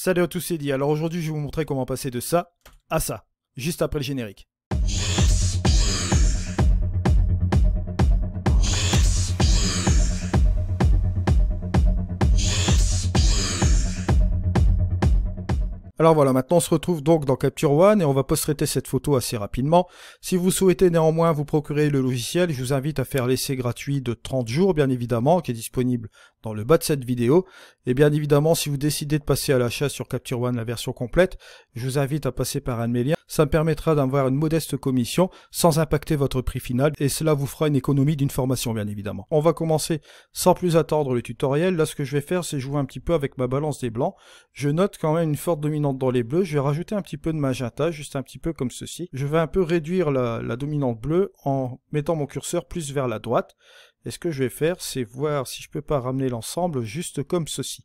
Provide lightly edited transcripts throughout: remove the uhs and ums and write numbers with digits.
Salut à tous, c'est Di. Alors aujourd'hui, je vais vous montrer comment passer de ça à ça, juste après le générique. Alors voilà, maintenant on se retrouve donc dans Capture One et on va post-traiter cette photo assez rapidement. Si vous souhaitez néanmoins vous procurer le logiciel, je vous invite à faire l'essai gratuit de 30 jours, bien évidemment, qui est disponible dans le bas de cette vidéo. Et bien évidemment, si vous décidez de passer à l'achat sur Capture One, la version complète, je vous invite à passer par un de mes liens. Ça me permettra d'avoir une modeste commission sans impacter votre prix final et cela vous fera une économie d'une formation, bien évidemment. On va commencer sans plus attendre le tutoriel. Là, ce que je vais faire, c'est jouer un petit peu avec ma balance des blancs. Je note quand même une forte dominante dans les bleus. Je vais rajouter un petit peu de magenta, juste un petit peu comme ceci. Je vais un peu réduire la dominante bleue en mettant mon curseur plus vers la droite. Et ce que je vais faire, c'est voir si je peux pas ramener l'ensemble juste comme ceci.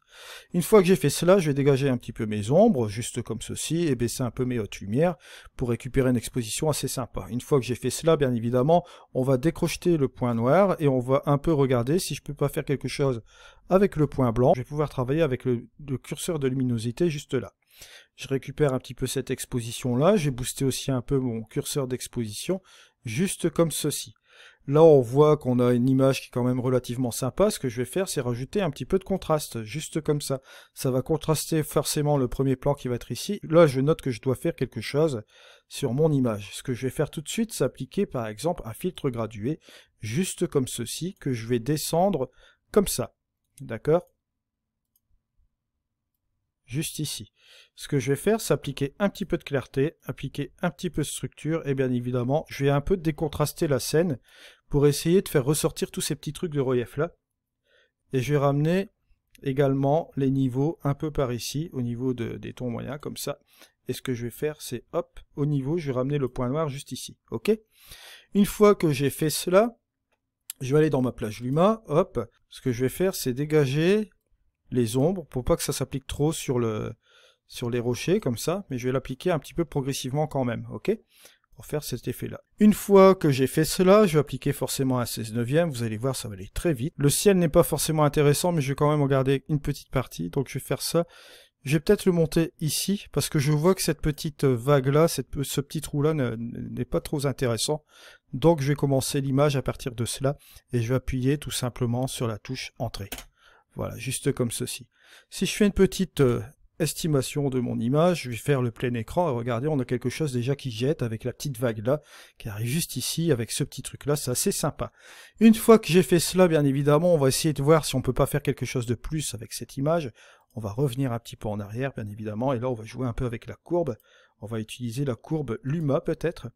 Une fois que j'ai fait cela, je vais dégager un petit peu mes ombres, juste comme ceci, et baisser un peu mes hautes lumières pour récupérer une exposition assez sympa. Une fois que j'ai fait cela, bien évidemment, on va décrocheter le point noir et on va un peu regarder si je peux pas faire quelque chose avec le point blanc. Je vais pouvoir travailler avec le curseur de luminosité juste là. Je récupère un petit peu cette exposition-là, j'ai boosté aussi un peu mon curseur d'exposition, juste comme ceci. Là, on voit qu'on a une image qui est quand même relativement sympa. Ce que je vais faire, c'est rajouter un petit peu de contraste, juste comme ça. Ça va contraster forcément le premier plan qui va être ici. Là, je note que je dois faire quelque chose sur mon image. Ce que je vais faire tout de suite, c'est appliquer par exemple un filtre gradué, juste comme ceci, que je vais descendre comme ça. D'accord ? Juste ici. Ce que je vais faire, c'est appliquer un petit peu de clarté, appliquer un petit peu de structure, et bien évidemment, je vais un peu décontraster la scène pour essayer de faire ressortir tous ces petits trucs de relief là. Et je vais ramener également les niveaux un peu par ici, au niveau des tons moyens, comme ça. Et ce que je vais faire, c'est hop, au niveau, je vais ramener le point noir juste ici. Ok ? Une fois que j'ai fait cela, je vais aller dans ma plage Luma, hop. Ce que je vais faire, c'est dégager les ombres pour pas que ça s'applique trop sur les rochers comme ça, mais je vais l'appliquer un petit peu progressivement quand même, ok, pour faire cet effet là. Une fois que j'ai fait cela, je vais appliquer forcément un 16/9, vous allez voir, ça va aller très vite. Le ciel n'est pas forcément intéressant, mais je vais quand même regarder une petite partie, donc je vais faire ça. Je vais peut-être le monter ici, parce que je vois que cette petite vague là, ce petit trou là n'est pas trop intéressant, donc je vais commencer l'image à partir de cela, et je vais appuyer tout simplement sur la touche entrée. Voilà, juste comme ceci. Si je fais une petite estimation de mon image, je vais faire le plein écran, et regardez, on a quelque chose déjà qui jette avec la petite vague là, qui arrive juste ici, avec ce petit truc là, c'est assez sympa. Une fois que j'ai fait cela, bien évidemment, on va essayer de voir si on peut pas faire quelque chose de plus avec cette image. On va revenir un petit peu en arrière, bien évidemment, et là on va jouer un peu avec la courbe. On va utiliser la courbe Luma peut-être.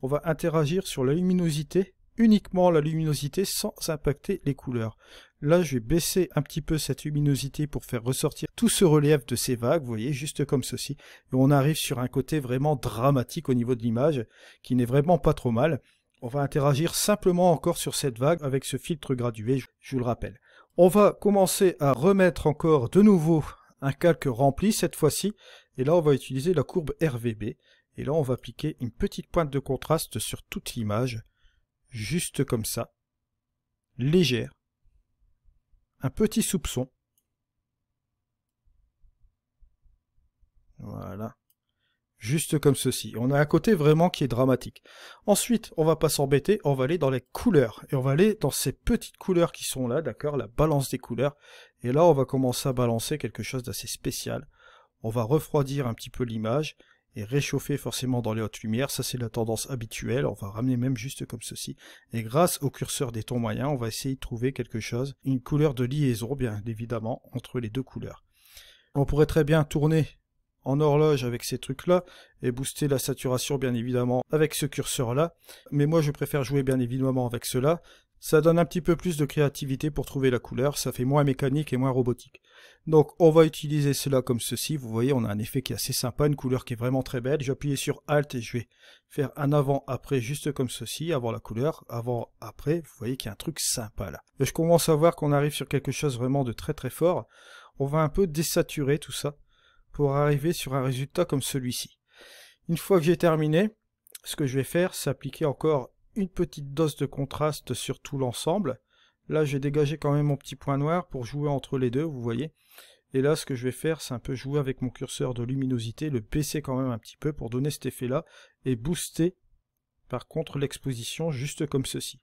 On va interagir sur la luminosité, uniquement la luminosité sans impacter les couleurs. Là, je vais baisser un petit peu cette luminosité pour faire ressortir tout ce relief de ces vagues, vous voyez, juste comme ceci. Et on arrive sur un côté vraiment dramatique au niveau de l'image, qui n'est vraiment pas trop mal. On va interagir simplement encore sur cette vague avec ce filtre gradué, je vous le rappelle. On va commencer à remettre encore de nouveau un calque rempli cette fois-ci. Et là, on va utiliser la courbe RVB. Et là, on va appliquer une petite pointe de contraste sur toute l'image. Juste comme ça, légère, un petit soupçon, voilà, juste comme ceci. On a un côté vraiment qui est dramatique. Ensuite, on va pas s'embêter, on va aller dans les couleurs, et on va aller dans ces petites couleurs qui sont là, d'accord, la balance des couleurs, et là on va commencer à balancer quelque chose d'assez spécial. On va refroidir un petit peu l'image, et réchauffer forcément dans les hautes lumières, ça c'est la tendance habituelle, on va ramener même juste comme ceci, et grâce au curseur des tons moyens, on va essayer de trouver quelque chose, une couleur de liaison bien évidemment, entre les deux couleurs. On pourrait très bien tourner en horloge avec ces trucs là, et booster la saturation bien évidemment avec ce curseur là, mais moi je préfère jouer bien évidemment avec cela. Ça donne un petit peu plus de créativité pour trouver la couleur, ça fait moins mécanique et moins robotique. Donc on va utiliser cela comme ceci, vous voyez on a un effet qui est assez sympa, une couleur qui est vraiment très belle. Je vais appuyer sur Alt et je vais faire un avant-après juste comme ceci, avant la couleur, avant-après, vous voyez qu'il y a un truc sympa là. Et je commence à voir qu'on arrive sur quelque chose vraiment de très très fort. On va un peu désaturer tout ça pour arriver sur un résultat comme celui-ci. Une fois que j'ai terminé, ce que je vais faire c'est appliquer encore une petite dose de contraste sur tout l'ensemble. Là, j'ai dégagé quand même mon petit point noir pour jouer entre les deux, vous voyez. Et là, ce que je vais faire, c'est un peu jouer avec mon curseur de luminosité, le baisser quand même un petit peu pour donner cet effet-là, et booster, par contre, l'exposition juste comme ceci.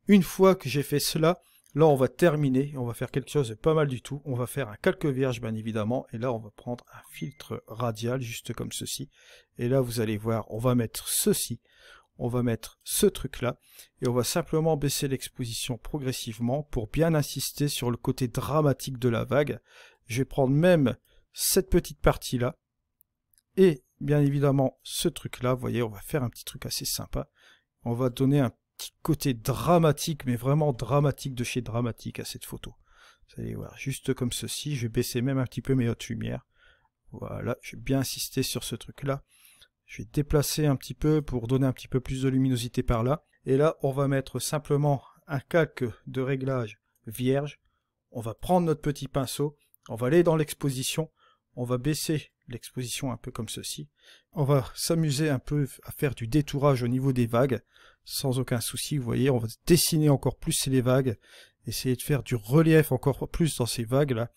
Une fois que j'ai fait cela, là, on va terminer, on va faire quelque chose de pas mal du tout. On va faire un calque vierge, bien évidemment, et là, on va prendre un filtre radial, juste comme ceci. Et là, vous allez voir, on va mettre ceci. On va mettre ce truc-là, et on va simplement baisser l'exposition progressivement pour bien insister sur le côté dramatique de la vague. Je vais prendre même cette petite partie-là, et bien évidemment ce truc-là, vous voyez, on va faire un petit truc assez sympa. On va donner un petit côté dramatique, mais vraiment dramatique de chez dramatique à cette photo. Vous allez voir, juste comme ceci, je vais baisser même un petit peu mes hautes lumières. Voilà, je vais bien insister sur ce truc-là. Je vais déplacer un petit peu pour donner un petit peu plus de luminosité par là. Et là, on va mettre simplement un calque de réglage vierge. On va prendre notre petit pinceau, on va aller dans l'exposition, on va baisser l'exposition un peu comme ceci. On va s'amuser un peu à faire du détourage au niveau des vagues, sans aucun souci. Vous voyez, on va dessiner encore plus les vagues, essayer de faire du relief encore plus dans ces vagues-là.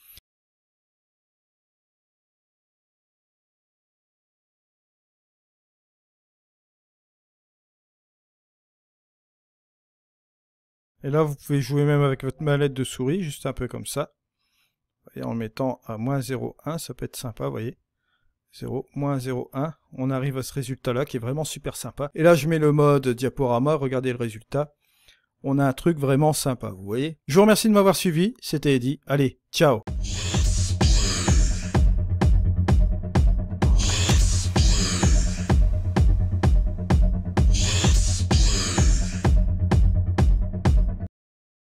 Et là, vous pouvez jouer même avec votre mallette de souris, juste un peu comme ça. Et en mettant à moins 0,1, ça peut être sympa, vous voyez. 0, moins 0,1, on arrive à ce résultat-là qui est vraiment super sympa. Et là, je mets le mode diaporama, regardez le résultat. On a un truc vraiment sympa, vous voyez. Je vous remercie de m'avoir suivi, c'était Eddy. Allez, ciao!